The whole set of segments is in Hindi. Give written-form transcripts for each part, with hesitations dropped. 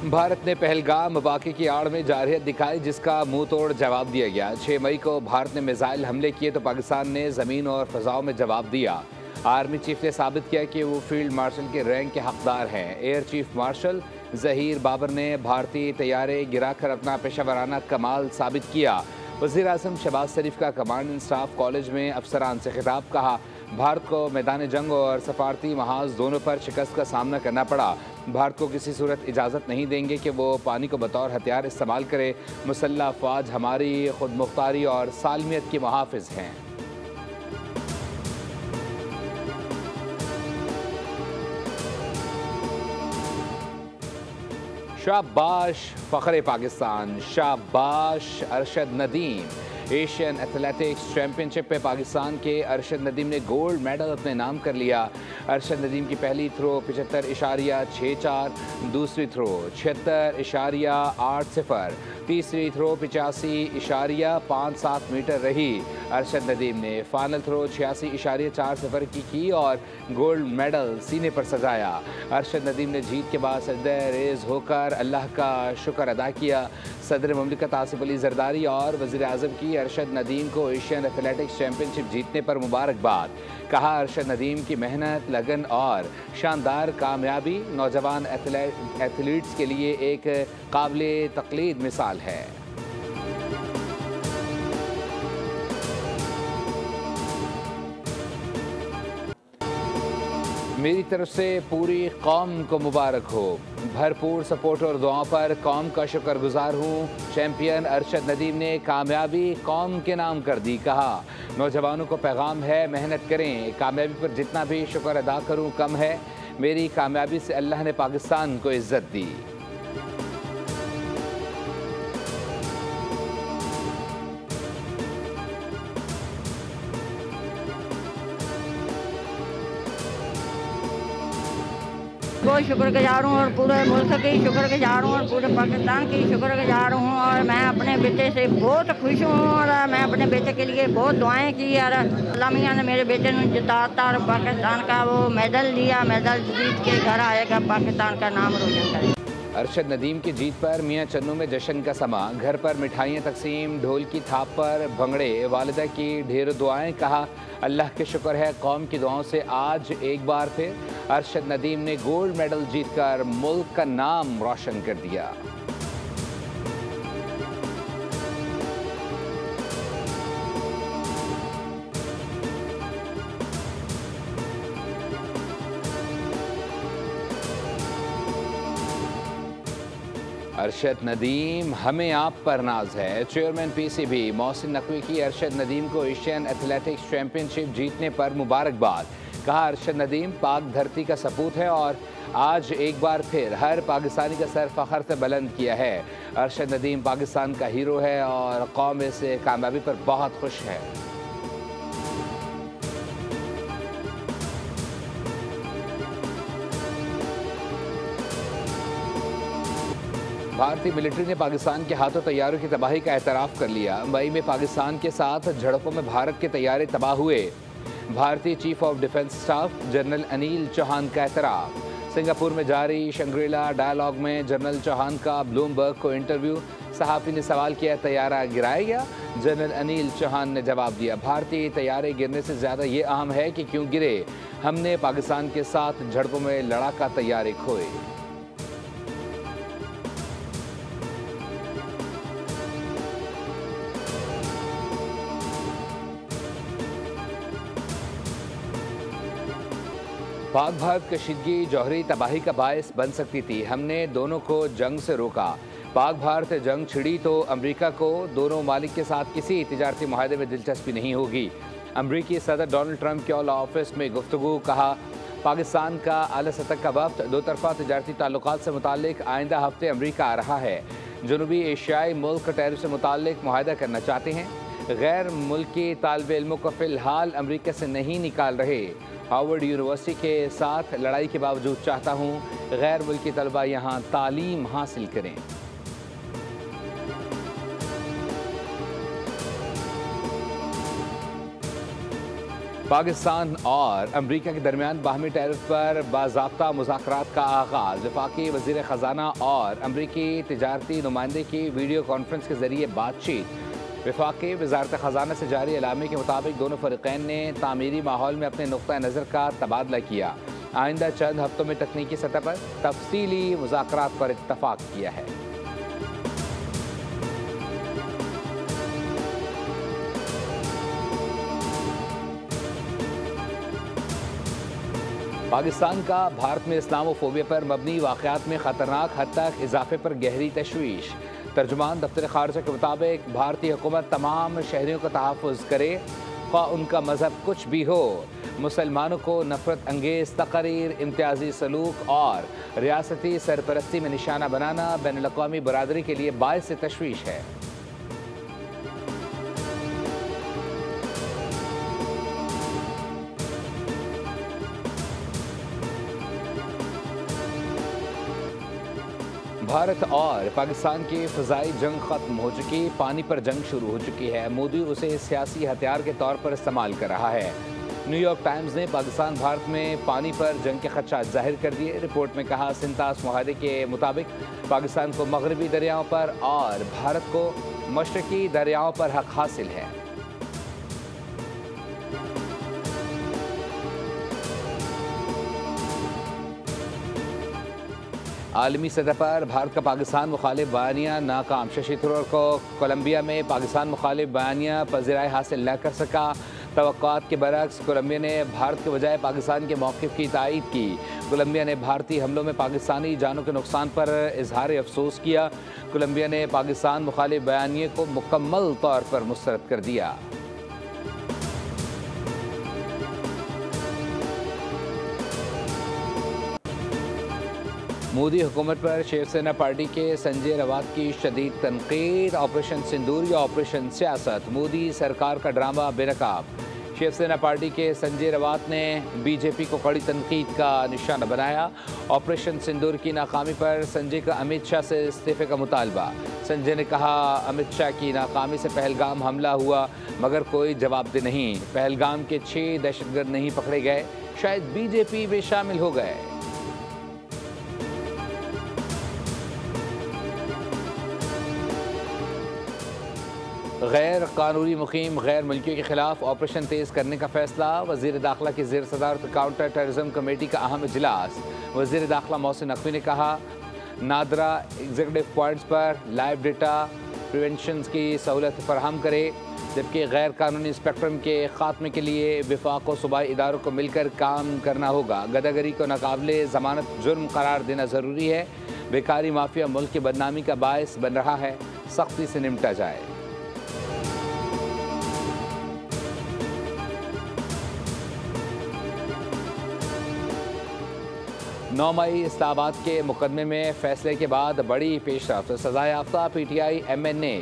भारत ने पहलगाम वाक़े की आड़ में जारहियत दिखाई, जिसका मुंह तोड़ जवाब दिया गया। 6 मई को भारत ने मिसाइल हमले किए तो पाकिस्तान ने ज़मीन और फ़ज़ाओं में जवाब दिया। आर्मी चीफ ने साबित किया कि वो फील्ड मार्शल के रैंक के हकदार हैं। Air chief marshal Zaheer Babar ने भारतीय तैयारे गिराकर अपना पेशावराना कमाल साबित किया। वज़ीर आज़म शहबाज शरीफ का कमांड एंड स्टाफ कॉलेज में अफसरान से खिताब। कहा, भारत को मैदान जंग और सफारती महाज दोनों पर शिकस्त का सामना करना पड़ा। भारत को किसी सूरत इजाज़त नहीं देंगे कि वो पानी को बतौर हथियार इस्तेमाल करे। मुसल्लह अफ़वाज हमारी खुद मुख्तारी और सालमियत के मुहाफ़िज़ हैं। शाबाश फ़ख्र पाकिस्तान, शाबाश Arshad Nadeem. Asian athletics championship में पाकिस्तान के अरशद नदीम ने गोल्ड मेडल अपने नाम कर लिया। अरशद नदीम की पहली थ्रो 75.64, दूसरी थ्रो 76.80, तीसरी थ्रो 85.57 मीटर रही। अरशद नदीम ने फाइनल थ्रो 86.40 की और गोल्ड मेडल सीने पर सजाया। अरशद नदीम ने जीत के बाद सजदे रेज़ होकर अल्लाह का शुक्र अदा किया। सदर मुमलिकत आसिफ अली जरदारी और वज़ीर आज़म की अरशद नदीम को एशियन एथलेटिक्स चैम्पियनशिप जीतने पर मुबारकबाद। कहा, अरशद नदीम की मेहनत, लगन और शानदार कामयाबी नौजवान एथलीट्स के लिए एक काबिले तक़लीद मिसाल है। मेरी तरफ से पूरी कौम को मुबारक हो। भरपूर सपोर्ट और दुआओं पर कौम का शुक्रगुजार हूँ। चैम्पियन अरशद नदीम ने कामयाबी कौम के नाम कर दी। कहा, नौजवानों को पैगाम है, मेहनत करें। कामयाबी पर जितना भी शुक्र अदा करूँ कम है। मेरी कामयाबी से अल्लाह ने पाकिस्तान को इज़्ज़त दी। बहुत शुक्रगुजार हूँ और पूरे मुल्क की शुक्रगुजार हूँ और पूरे पाकिस्तान की शुक्रगुजार हूँ। और मैं अपने बेटे से बहुत खुश हूँ और मैं अपने बेटे के लिए बहुत दुआएं की और अल्लाह मियां ने मेरे बेटे ने जिताता और पाकिस्तान का वो मेडल लिया। मेडल जीत के घर आएगा, पाकिस्तान का नाम रोशन करेगा। अरशद नदीम की जीत पर मियाँ चन्नू में जश्न का समा। घर पर मिठाइयाँ तकसीम, ढोल की थाप पर भंगड़े, वालिदा की ढेर दुआएं। कहा, अल्लाह के शुक्र है कौम की दुआओं से आज एक बार फिर अरशद नदीम ने गोल्ड मेडल जीतकर मुल्क का नाम रोशन कर दिया। अरशद नदीम, हमें आप पर नाज है। चेयरमैन पीसीबी मोहसिन नकवी की अरशद नदीम को एशियन एथलेटिक्स चैम्पियनशिप जीतने पर मुबारकबाद। कहा, अरशद नदीम पाक धरती का सपूत है और आज एक बार फिर हर पाकिस्तानी का सर फ़ख्र से बुलंद किया है। अरशद नदीम पाकिस्तान का हीरो है और कौम इस कामयाबी पर बहुत खुश है। भारतीय मिलिट्री ने पाकिस्तान के हाथों तैयारों की तबाही का एतराफ़ कर लिया। मई में पाकिस्तान के साथ झड़पों में भारत के तैयारे तबाह हुए। भारतीय chief of defence staff general Anil Chauhan का एतराफ़। सिंगापुर में जारी शंग्रीला डायलॉग में जनरल चौहान का ब्लूमबर्ग को इंटरव्यू। सहाफ़ी ने सवाल किया, तैयारा गिराया गया? जनरल अनिल चौहान ने जवाब दिया, भारतीय तैयारे गिरने से ज़्यादा ये अहम है कि क्यों गिरे। हमने पाकिस्तान के साथ झड़पों में लड़ाका तैयारे खोए। पाक भारत कशीदगी जौहरी तबाही का बायस बन सकती थी। हमने दोनों को जंग से रोका। पाक भारत जंग छिड़ी तो अमेरिका को दोनों ममालिक के साथ किसी तिजारती मुआहदे में दिलचस्पी नहीं होगी। अमरीकी सदर डोनाल्ड ट्रंप के ओवल ऑफिस में गुफ्तगू। कहा, पाकिस्तान का आला सतह का वफ्द दो तरफा तिजारती ताल्लुकात से मुताल्लिक आइंदा हफ्ते अमरीका आ रहा है। जनूबी एशियाई मुल्क टैरिफ से मुताल्लिक मुआहदा करना चाहते हैं। गैर मुल्की तालिब इल्मों को फ़िलहाल अमरीका से नहीं निकाल रहे। हार्वर्ड यूनिवर्सिटी के साथ लड़ाई के बावजूद चाहता हूँ गैर मुल्की तलबा यहाँ तालीम हासिल करें। पाकिस्तान और अमरीका के दरमियान बाहमी टैरिफ पर बाज़ाब्ता मुज़ाकरात का आगाज़। वफाकी वज़ीर ख़ज़ाना और अमरीकी तिजारती नुमाइंदे की वीडियो कॉन्फ्रेंस के ज़रिए बातचीत। वफाकी वज़ारत ख़ज़ाना से जारी एलामे के मुताबिक दोनों फ़रीक़ैन ने तामीरी माहौल में अपने नुक़्ता नज़र का तबादला किया। आइंदा चंद हफ्तों में तकनीकी सतह पर तफसीली मुज़ाकरात पर इत्तफ़ाक़ किया है। पाकिस्तान का भारत में इस्लामोफोबिया पर मबनी वाक़यात में ख़तरनाक हद तक इजाफे पर गहरी तशवीश। तर्जुमान दफ्तर ख़ारजा के मुताबिक भारतीय हुकूमत तमाम शहरियों का तहफ़्फ़ुज़ करे, ख्वाह उनका मज़हब कुछ भी हो। मुसलमानों को नफ़रत अंगेज़ तक़रीर, इम्तियाज़ी सलूक और रियासती सरपरस्ती में निशाना बनाना बैनुल-अक़वामी बरादरी के लिए बाइस तशवीश है। भारत और पाकिस्तान की फ़िज़ाई जंग ख़त्म हो चुकी, पानी पर जंग शुरू हो चुकी है। मोदी उसे सियासी हथियार के तौर पर इस्तेमाल कर रहा है। न्यूयॉर्क टाइम्स ने पाकिस्तान भारत में पानी पर जंग के खदशात जाहिर कर दिए। रिपोर्ट में कहा, सिंतास मुआहदे के मुताबिक पाकिस्तान को मगरबी दरियाओं पर और भारत को मशरकी दरियाओं पर हक हासिल है। आलमी सतह पर भारत का पाकिस्तान मुखालिफ बयानिया नाकाम। शशि थरूर को कोलंबिया में पाकिस्तान मुखालिफ बयानिया पज़ीराई हासिल न कर सका। तवक्कुआत के बरक्स कोलंबिया ने भारत के बजाय पाकिस्तान के मौक़िफ़ की तायीद की। कोलंबिया ने भारतीय हमलों में पाकिस्तानी जानों के नुकसान पर इजहार अफसोस किया। कोलंबिया ने पाकिस्तान मुखालिफ बयानिए को मुकम्मल तौर पर मुस्तरद कर दिया। मोदी हुकूमत पर शिवसेना पार्टी के संजय रावत की शदीद तनकीद। ऑपरेशन सिंदूर या ऑपरेशन सियासत, मोदी सरकार का ड्रामा बेनकाब। शिवसेना पार्टी के संजय रावत ने बीजेपी को कड़ी तनकीद का निशाना बनाया। ऑपरेशन सिंदूर की नाकामी पर संजय का अमित शाह से इस्तीफे का मुतालबा। संजय ने कहा, अमित शाह की नाकामी से पहलगाम हमला हुआ मगर कोई जवाबदेह नहीं। पहलगाम के 6 दहशतगर्द नहीं पकड़े गए, शायद बीजेपी में शामिल हो गए। गैर कानूनी मुकीम गैर मुल्कियों के खिलाफ ऑपरेशन तेज़ करने का फैसला। वज़ीर दाखिला की ज़ेर सदारत काउंटर टेररिज्म कमेटी का अहम इजलास। वज़ीर दाखिला मोहसिन नकवी ने कहा, नादरा एग्जीक्यूटिव पॉइंट्स पर लाइव डेटा प्रिवेंशन की सहूलत फराहम करे, जबकि गैर कानूनी स्पेक्ट्रम के खात्मे के लिए वफाक व सूबाई इदारों को मिलकर काम करना होगा। गदागरी को नाकाबिले ज़मानत जुर्म करार देना ज़रूरी है। बेकारी माफिया मुल्क की बदनामी का बायस बन रहा है, सख्ती से निपटा जाए। 9 मई इस्लामाबाद के मुकदमे में फैसले के बाद बड़ी पेशरफ्त। सज़ा याफ्ता PTI MN ने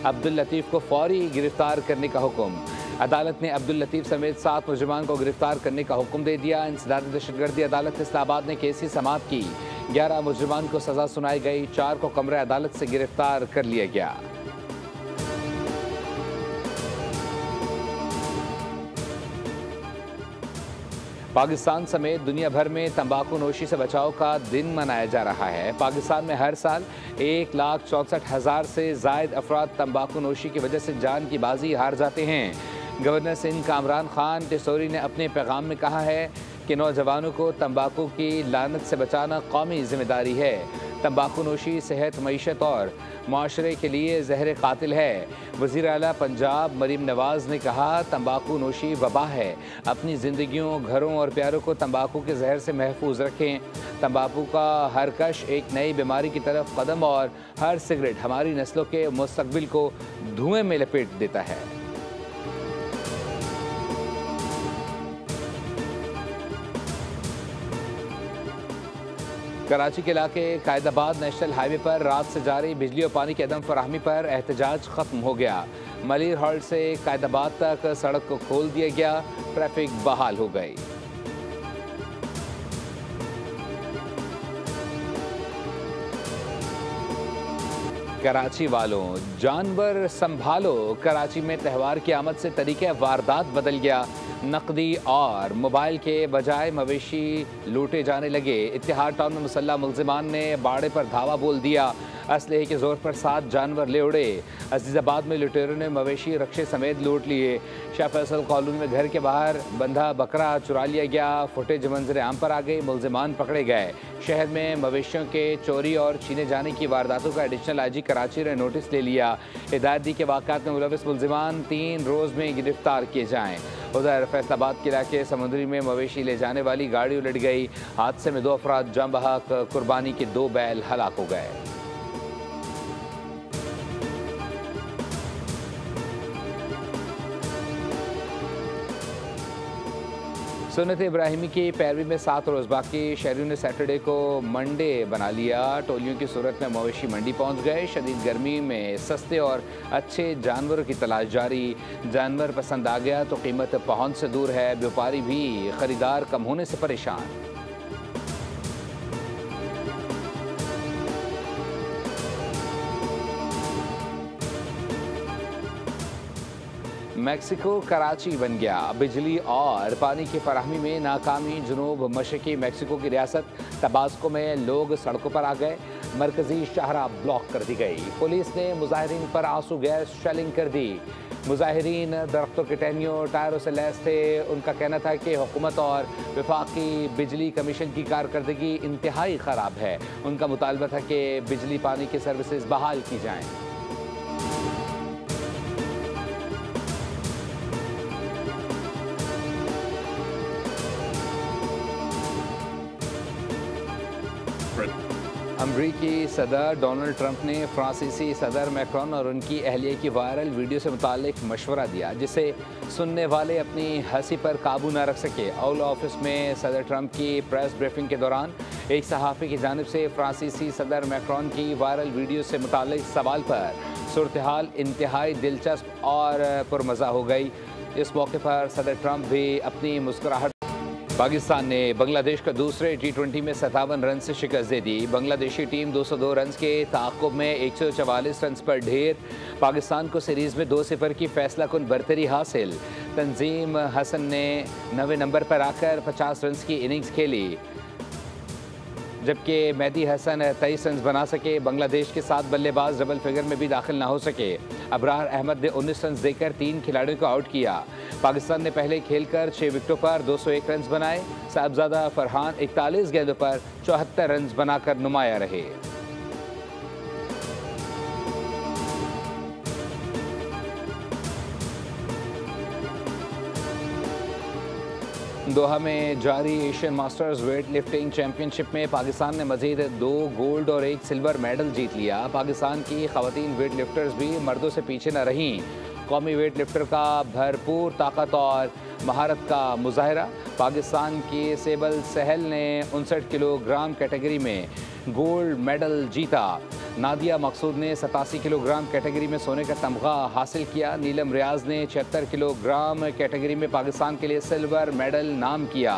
अब्दुल लतीफ़ को फौरी गिरफ्तार करने का हुक्म। अदालत ने अब्दुल लतीफ़ समेत 7 मुजरिमान को गिरफ्तार करने का हुक्म दे दिया। इंसदादी दहशतगर्दी अदालत इस्लामाबाद ने केस की समाअत की। 11 मुजरिमान को सज़ा सुनाई गई, 4 को कमरे अदालत से गिरफ्तार कर लिया गया। पाकिस्तान समेत दुनिया भर में तंबाकू नोशी से बचाव का दिन मनाया जा रहा है। पाकिस्तान में हर साल 1,64,000 से ज़ायद अफराद तंबाकू नोशी की वजह से जान की बाजी हार जाते हैं। गवर्नर सिंध कामरान खान टिसोरी ने अपने पैगाम में कहा है कि नौजवानों को तंबाकू की लानत से बचाना कौमी जिम्मेदारी है। तंबाकू नोशी सेहत, मईशत और माशरे के लिए जहर कातिल है। वज़ीर आला पंजाब मरीम नवाज़ ने कहा, तंबाकू नोशी वबा है। अपनी ज़िंदगियों, घरों और प्यारों को तंबाकू के जहर से महफूज रखें। तंबाकू का हर कश एक नई बीमारी की तरफ कदम और हर सिगरेट हमारी नस्लों के मुस्तकबिल को धुएं में लपेट देता है। कराची के इलाके कायदाबाद नेशनल हाईवे पर रात से जारी बिजली और पानी की अदम फराहमी पर एहतजाज खत्म हो गया। मलिर हॉल्ट से कायदाबाद तक सड़क को खोल दिया गया, ट्रैफिक बहाल हो गई। कराची वालों, जानवर संभालो। कराची में त्यौहार की आमद से तरीके वारदात बदल गया। नकदी और मोबाइल के बजाय मवेशी लूटे जाने लगे। इत्तेहाद टाउन में मुसल्लह मुलजिमान ने बाड़े पर धावा बोल दिया। असलहे के जोर पर 7 जानवर ले उड़े। अजीज़ाबाद में लुटेरों ने मवेशी रक्षे समेत लूट लिए। शाह फैसल कॉलोनी में घर के बाहर बंधा बकरा चुरा लिया गया। फुटेज मंजर आम पर आ गई, मुलजिमान पकड़े गए। शहर में मवेशियों के चोरी और छीने जाने की वारदातों का एडिशनल आईजी कराची ने नोटिस ले लिया। हिदायत दी के वाक़ात में मुलविस मुलजिमान 3 रोज़ में गिरफ्तार किए जाएँ। उधर फैसलाबाद के इलाके समुद्री में मवेशी ले जाने वाली गाड़ी उलट गई। हादसे में 2 अफराद जाँ बहक, कुर्बानी के 2 बैल हलाक हो गए। सुन्नत इब्राहिमी की पैरवी में 7 रोज़ बाकी। शहरियों ने सैटरडे को मंडे बना लिया। टोलियों की सूरत में मवेशी मंडी पहुंच गए। शदीद गर्मी में सस्ते और अच्छे जानवरों की तलाश जारी। जानवर पसंद आ गया तो कीमत पहुंच से दूर है। व्यापारी भी खरीदार कम होने से परेशान। मैक्सिको कराची बन गया। बिजली और पानी की फराहमी में नाकामी। जुनूब मशरकी मैक्सिको की रियासत तबास्को में लोग सड़कों पर आ गए। मरकजी शाहरा ब्लॉक कर दी गई। पुलिस ने मुजाहिरीन पर आंसू गैस शेलिंग कर दी। मुजाहिरीन दरख्तों के टहनियों टायरों से लैस थे। उनका कहना था कि हुकूमत और वफाकी बिजली कमीशन की कारकर्दगी इंतहाई ख़राब है। उनका मुतालबा था कि बिजली पानी की सर्विसेज बहाल की जाएँ। अमरीकी सदर डोनाल्ड ट्रंप ने फ्रांसीसी सदर मैक्रोन और उनकी अहलिया की वायरल वीडियो से मुताल्लिक मशवरा दिया, जिसे सुनने वाले अपनी हंसी पर काबू न रख सके। ओवल ऑफिस में सदर ट्रंप की प्रेस ब्रीफिंग के दौरान एक सहाफ़ी की जानिब से फ्रांसीसी सदर मैक्रोन की वायरल वीडियो से मुताल्लिक सवाल पर सूरत हाल इंतहाई दिलचस्प और पुरमज़ा हो गई। इस मौके पर सदर ट्रंप भी अपनी मुस्कुराहट। पाकिस्तान ने बांग्लादेश का दूसरे T20 में 57 रन से शिकस्त दे दी। बांग्लादेशी टीम 202 रन के ताक़ुब में 144 रन पर ढेर। पाकिस्तान को सीरीज़ में 2-0 की फैसला कुन बरतरी हासिल। तंजीम हसन ने 9वें नंबर पर आकर 50 रन की इनिंग्स खेली, जबकि मेहदी हसन 23 रन बना सके। बांग्लादेश के 7 बल्लेबाज डबल फिगर में भी दाखिल ना हो सके। अबरार अहमद ने 19 रन देकर 3 खिलाड़ियों को आउट किया। पाकिस्तान ने पहले खेलकर 6 विकेटों पर 201 रन बनाए। साहबजादा फरहान 41 गेंदों पर 74 रन बनाकर नुमाया रहे। दोहा में जारी Asian masters weight lifting championship में पाकिस्तान ने मजीद 2 गोल्ड और 1 सिल्वर मेडल जीत लिया। पाकिस्तान की खवातीन वेट लिफ्टर्स भी मर्दों से पीछे न रहीं। कौमी वेट लिफ्टर का भरपूर ताकत और महारत का मुजाहरा। पाकिस्तान की सेबल सहल ने 59 किलोग्राम कैटेगरी में गोल्ड मेडल जीता। नादिया मकसूद ने 87 किलोग्राम कैटेगरी में सोने का तमगा हासिल किया। नीलम रियाज ने 76 किलोग्राम कैटेगरी में पाकिस्तान के लिए सिल्वर मेडल नाम किया।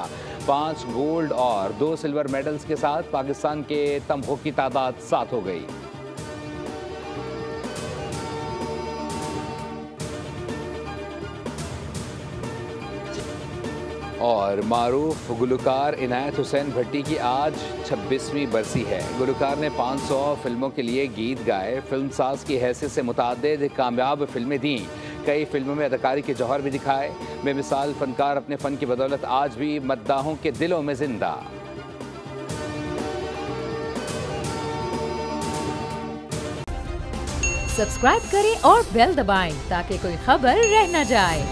5 गोल्ड और 2 सिल्वर मेडल्स के साथ पाकिस्तान के तमगों की तादाद 7 हो गई। और मारूफ गुलकार इनायत हुसैन भट्टी की आज 26वीं बरसी है। गुलकार ने 500 फिल्मों के लिए गीत गाए। फिल्म साज की हैसियत से मुताद्दिद कामयाब फिल्में दी। कई फिल्मों में अदाकारी के जौहर भी दिखाए। बेमिसाल फनकार अपने फ़न की बदौलत आज भी मद्दाहों के दिलों में जिंदा। सब्सक्राइब करें और बेल दबाएं ताकि कोई खबर रह न जाए।